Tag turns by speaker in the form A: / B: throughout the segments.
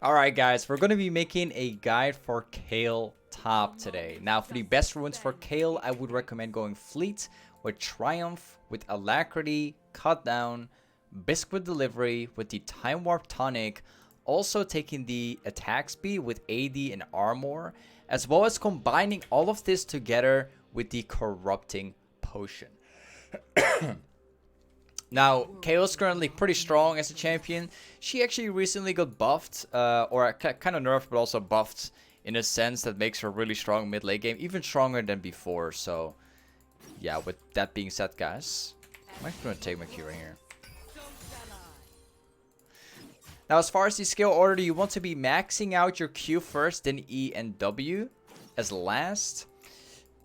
A: Alright guys, we're going to be making a guide for Kayle top today. Now for the best runes for Kayle, I would recommend going Fleet with Triumph, with Alacrity, Cut Down, Biscuit Delivery with the Time Warp Tonic, also taking the attack speed with AD and Armor, as well as combining all of this together with the Corrupting Potion. Now, Kayle's currently pretty strong as a champion. She actually recently got buffed, or kind of nerfed, but also buffed in a sense that makes her really strong mid-late game, even stronger than before. So, yeah, with that being said, guys, I'm actually going to take my Q right here. Now, as far as the skill order, you want to be maxing out your Q first, then E and W as last.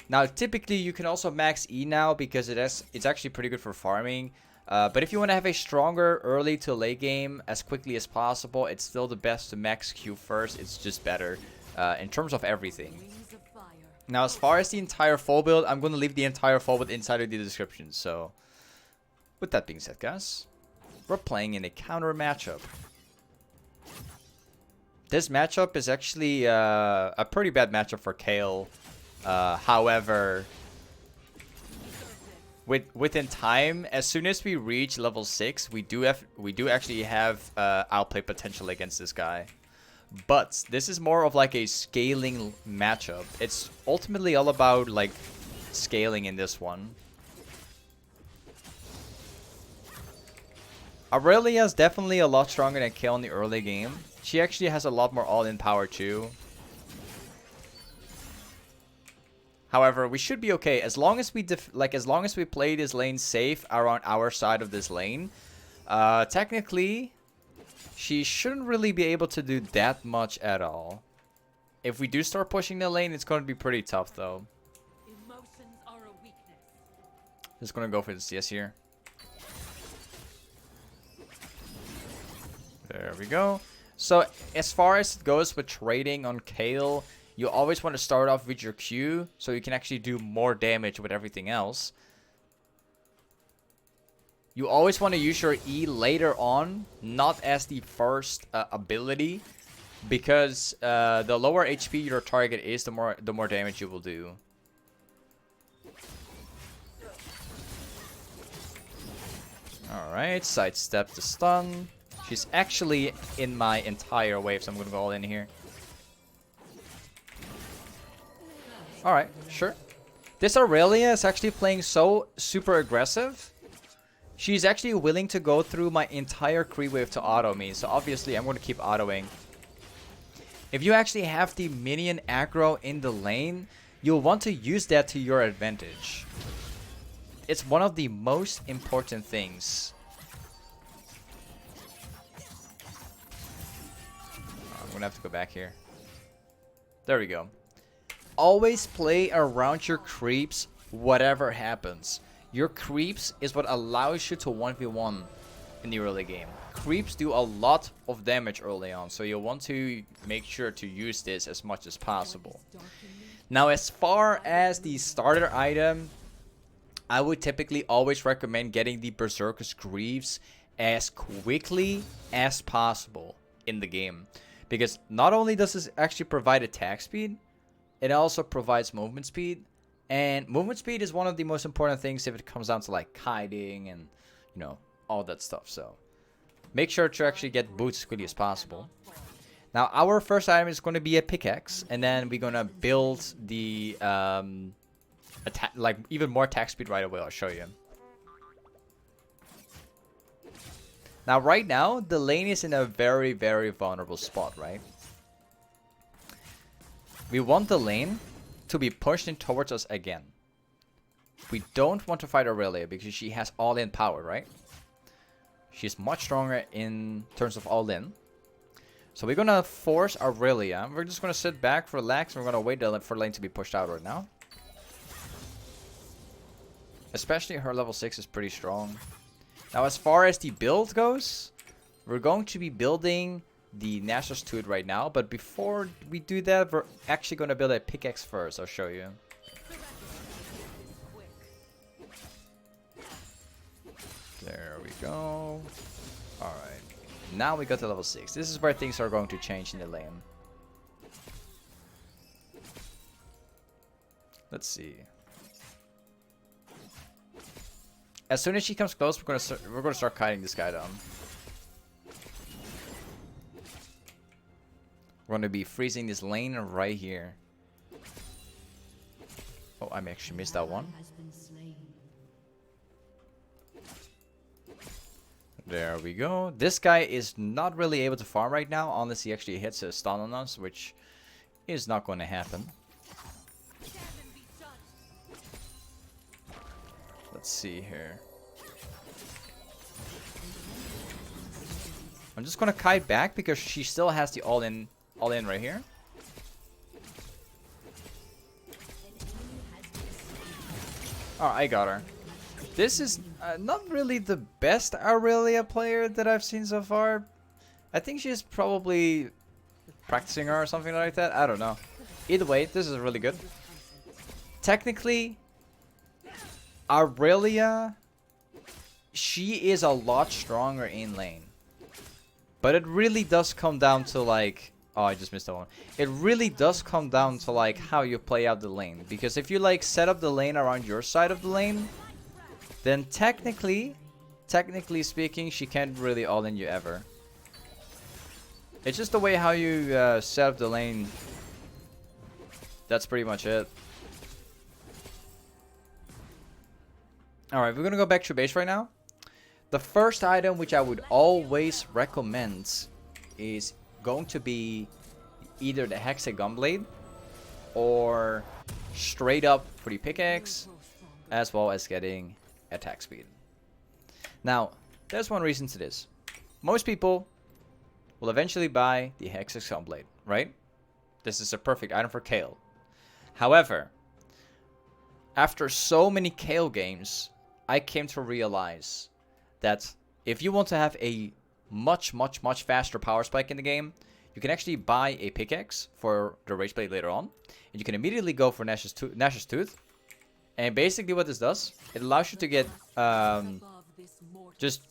A: Now, typically, you can also max E now because it's actually pretty good for farming. But if you want to have a stronger early to late game as quickly as possible, it's still the best to max Q first. It's just better in terms of everything. Now, as far as the entire full build, I'm going to leave the entire full build inside of the description. So, with that being said, guys, we're playing in a counter matchup. This matchup is actually a pretty bad matchup for Kayle. However, within time, as soon as we reach level 6, we do actually have outplay potential against this guy. But this is more of like a scaling matchup. It's ultimately all about like scaling in this one. Aurelia is definitely a lot stronger than Kayle in the early game. She actually has a lot more all-in power too. However, we should be okay as long as we play this lane safe around our side of this lane. Technically, she shouldn't really be able to do that much at all. If we do start pushing the lane, it's going to be pretty tough though.
B: Emotions are a weakness.
A: Just gonna go for the CS here. There we go. So as far as it goes with trading on Kayle, you always want to start off with your Q so you can actually do more damage with everything else. You always want to use your E later on, not as the first ability, because the lower HP your target is, the more damage you will do. Alright, sidestep the stun. She's actually in my entire wave, so I'm going to go all in here. Alright, sure. This Aurelia is actually playing so super aggressive. She's actually willing to go through my entire creep wave to auto me, so obviously I'm going to keep autoing. If you actually have the minion aggro in the lane, you'll want to use that to your advantage. It's one of the most important things. I'm gonna have to go back here. There we go. Always play around your creeps, whatever happens. Your creeps is what allows you to 1v1 in the early game. Creeps do a lot of damage early on, so you'll want to make sure to use this as much as possible. Now, as far as the starter item, I would typically always recommend getting the berserker's greaves as quickly as possible in the game. Because not only does this actually provide attack speed, it also provides movement speed. And movement speed is one of the most important things if it comes down to like kiting and, you know, all that stuff. So make sure to actually get boots as quickly as possible. Now, our first item is going to be a pickaxe. And then we're going to build the attack, like even more attack speed right away. I'll show you. Now, right now, the lane is in a very, very vulnerable spot, right? We want the lane to be pushed in towards us again. We don't want to fight Aurelia because she has all-in power, right? She's much stronger in terms of all-in. So we're going to force Aurelia. We're just going to sit back, relax, and we're going to wait for the lane to be pushed out right now. Especially her level 6 is pretty strong. Now, as far as the build goes, we're going to be building the nashor to it right now. But before we do that, we're actually going to build a pickaxe first. I'll show you. There we go. Alright. Now we got to level 6. This is where things are going to change in the lane. Let's see. As soon as she comes close, we're gonna start kiting this guy down. We're gonna be freezing this lane right here. Oh, I actually missed that one. There we go. This guy is not really able to farm right now unless he actually hits a stun on us, which is not going to happen. Let's see here. I'm just going to kite back because she still has the all in right here. Oh, I got her. This is not really the best Aurelia player that I've seen so far. I think she's probably practicing her or something like that. I don't know. Either way, this is really good. Technically, Aurelia, she is a lot stronger in lane. But it really does come down to like... Oh, I just missed that one. It really does come down to like how you play out the lane. Because if you like set up the lane around your side of the lane, then technically speaking, she can't really all-in you ever. It's just the way how you set up the lane. That's pretty much it. Alright, we're gonna go back to base right now. The first item which I would always recommend is going to be either the hextech gúnblade or straight up for the pickaxe, as well as getting attack speed. Now, there's one reason to this. Most people will eventually buy the hextech gúnblade, right? This is a perfect item for Kayle. However, after so many Kayle games, I came to realize that if you want to have a much faster power spike in the game, you can actually buy a pickaxe for the rageblade later on, and you can immediately go for Nashor's Tooth. And basically what this does, it allows you to get just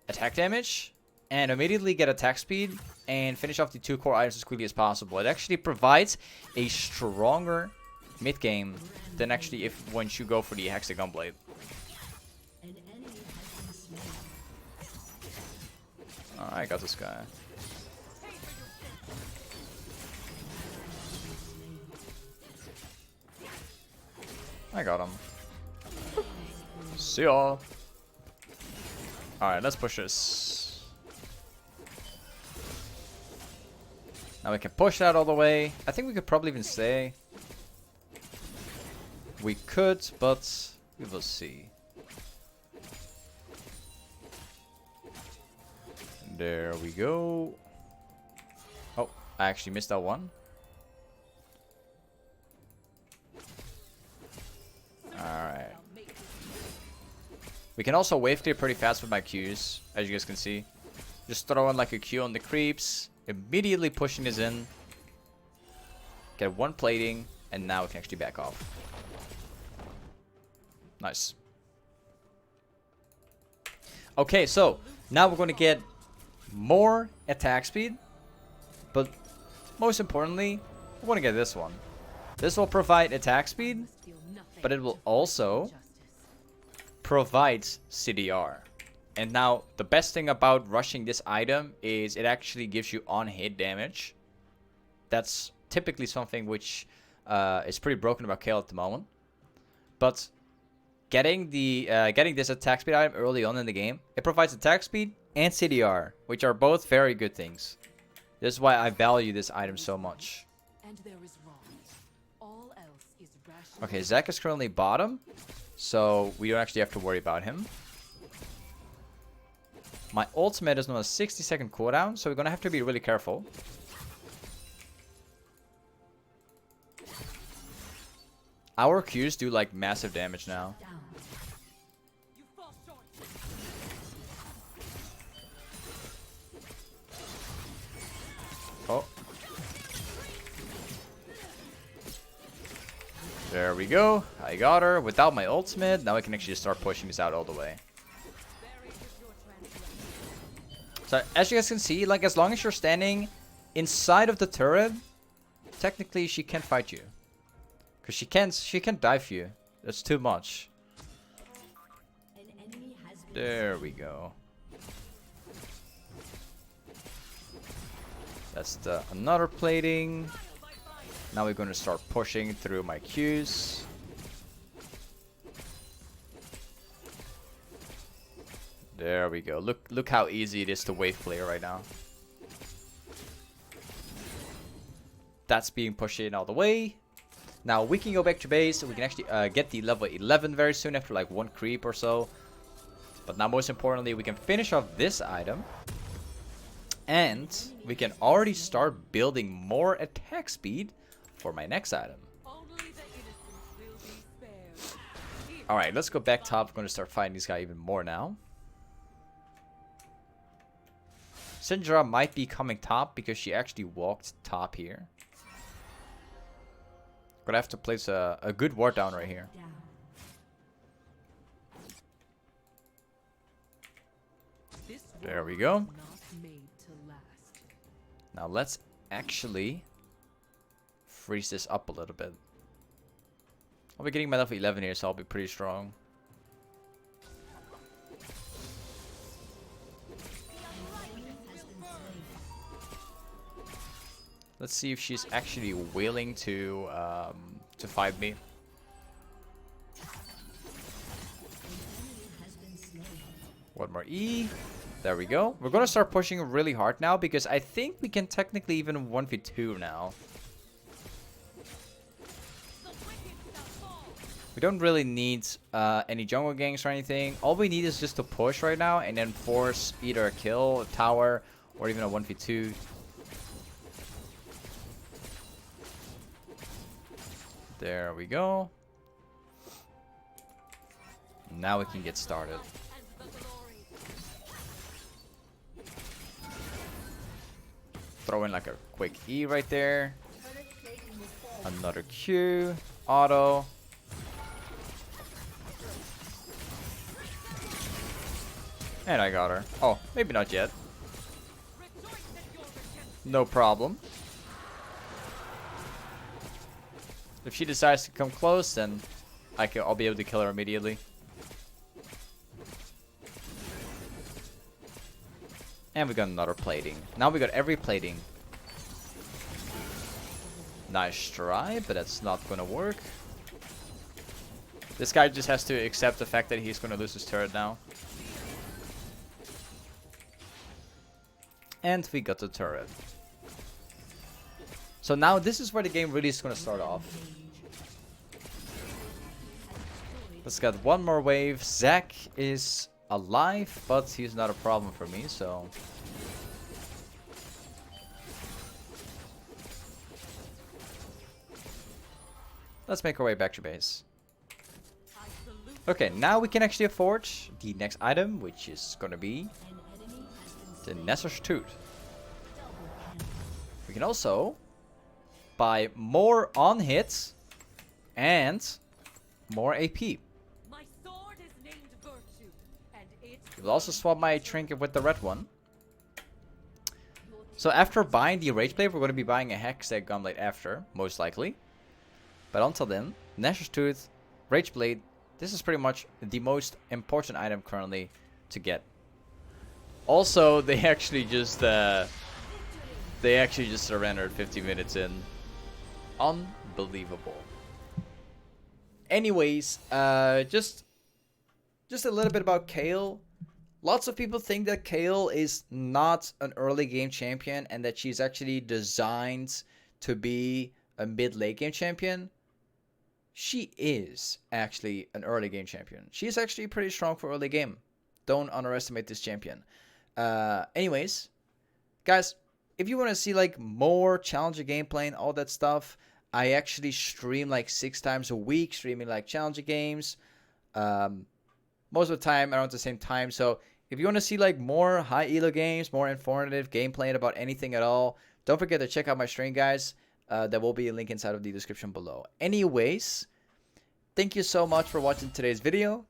A: attack damage and immediately get attack speed and finish off the 2 core items as quickly as possible. It actually provides a stronger mid game than actually once you go for the hextech gúnblade. I got this guy. I got him. See ya. Alright, let's push this. Now we can push that all the way. I think we could probably even stay. We could, but we will see. There we go. Oh, I actually missed that one. Alright. We can also wave clear pretty fast with my Qs, as you guys can see. Just throw in like a Q on the creeps, immediately pushing this in. Get one plating, and now we can actually back off. Nice. Okay, so now we're going to get more attack speed, but most importantly, we're going to get this one. This will provide attack speed, but it will also provide CDR. And now the best thing about rushing this item is it actually gives you on-hit damage. That's typically something which is pretty broken about Kayle at the moment. But getting this attack speed item early on in the game, it provides attack speed and CDR, which are both very good things. This is why I value this item so much.
B: And there is wrong. All else is rational.
A: Okay, Zac is currently bottom, so we don't actually have to worry about him. My ultimate is on a 60-second cooldown, so we're gonna have to be really careful. Our Qs do like massive damage now. Oh. There we go. I got her without my ultimate. Now I can actually just start pushing this out all the way. So as you guys can see, like as long as you're standing inside of the turret, technically she can't fight you. Because she can't dive you. That's too much. There we go. That's the another plating. Now we're going to start pushing through my Qs. There we go. Look how easy it is to wave play right now. That's being pushed in all the way. Now we can go back to base. We can actually get the level 11 very soon after like 1 creep or so. But now most importantly, we can finish off this item. And we can already start building more attack speed for my next item. Alright, let's go back top. I'm going to start fighting this guy even more now. Syndra might be coming top because she actually walked top here. Gonna have to place a good ward down right here. There we go. Now let's actually freeze this up a little bit. I'll be getting my level 11 here, so I'll be pretty strong. Let's see if she's actually willing to fight me. One more E. There we go. We're gonna start pushing really hard now because I think we can technically even 1v2 now. We don't really need any jungle ganks or anything. All we need is just to push right now and then force either a kill, a tower, or even a 1v2. There we go. Now we can get started. Throw in like a quick E right there. Another Q. Auto. And I got her. Oh, maybe not yet. No problem. If she decides to come close, then I'll be able to kill her immediately. And we got another plating. Now we got every plating. Nice try, but that's not gonna work. This guy just has to accept the fact that he's gonna lose his turret now. And we got the turret. So now this is where the game really is gonna start off. Let's get one more wave. Zac is alive, but he's not a problem for me, so let's make our way back to base. Okay, now we can actually afford the next item, which is gonna be the Nashor's Tooth. We can also buy more on hits and more AP. We'll also swap my trinket with the red one. So after buying the rageblade, we're going to be buying a hextech gúnblade after, most likely. But until then, Nashor's Tooth, rageblade, this is pretty much the most important item currently to get. Also, they actually just surrendered 50 minutes in. Unbelievable. Anyways, just a little bit about Kayle. Lots of people think that Kayle is not an early game champion and that she's actually designed to be a mid-late game champion. She is actually an early game champion. She's actually pretty strong for early game. Don't underestimate this champion. Anyways, guys, if you want to see like more challenger gameplay and all that stuff, I actually stream like 6 times a week, streaming like challenger games. Most of the time around the same time. So if you want to see like more high elo games, more informative gameplay about anything at all, don't forget to check out my stream, guys. There will be a link inside of the description below. Anyways, thank you so much for watching today's video,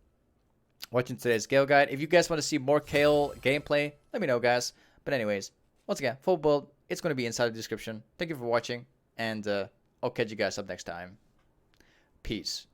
A: watching today's Kayle guide. If you guys want to see more Kayle gameplay, let me know, guys. But anyways, once again, full build, it's going to be inside the description. Thank you for watching, and I'll catch you guys up next time. Peace.